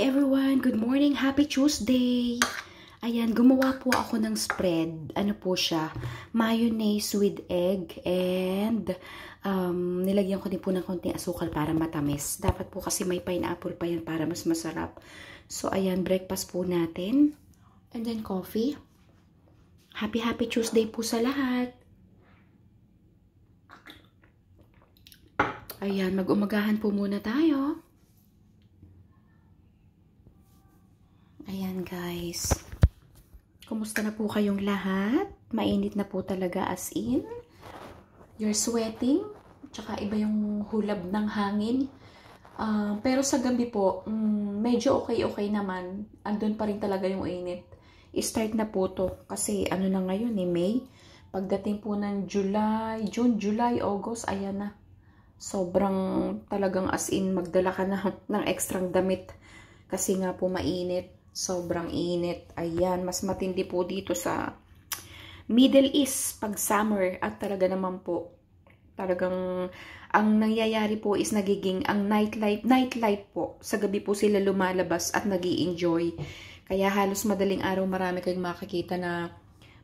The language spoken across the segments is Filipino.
everyone! Good morning! Happy Tuesday! Ayan, gumawa po ako ng spread. Ano po siya? Mayonnaise with egg and nilagyan ko din po ng konting asukal para matamis. Dapat po kasi may pineapple pa yan para mas masarap. So, ayan, breakfast po natin. And then coffee. Happy Tuesday po sa lahat! Ayan, mag-umagahan po muna tayo. Ayan guys. Kumusta na po kayong lahat? Mainit na po talaga as in. You're sweating. Tsaka iba yung hulab ng hangin. Pero sa gabi po, medyo okay naman. Andun pa rin talaga yung init. I-start na po to. Kasi ano na ngayon May. Pagdating po ng June, July, August, ayan na. Sobrang talagang as in magdala ka na ng ekstrang damit. Kasi nga po mainit. Sobrang init. Ayan, mas matindi po dito sa Middle East pag summer. At talaga naman po, talagang ang nangyayari po is nagiging ang nightlife po. Sa gabi po sila lumalabas at nag-i-enjoy. Kaya halos madaling araw marami kayong makikita na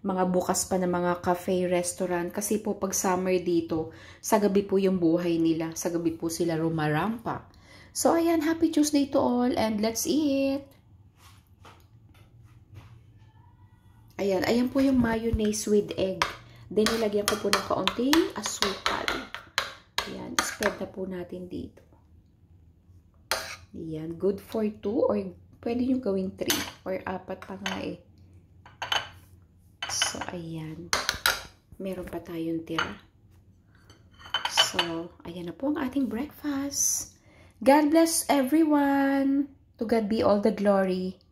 mga bukas pa na mga cafe, restaurant. Kasi po pag summer dito, sa gabi po yung buhay nila. Sa gabi po sila rumarampa. So ayan, happy Tuesday to all and let's eat! Ayan po yung mayonnaise with egg. Then, nilagyan ko po ng kaunting asukal. Ayan, spread na po natin dito. Ayan, good for 2 or pwede yung gawing 3 or 4 pa nga eh. So, ayan. Meron pa tayong tira. So, ayan na po ang ating breakfast. God bless everyone. To God be all the glory.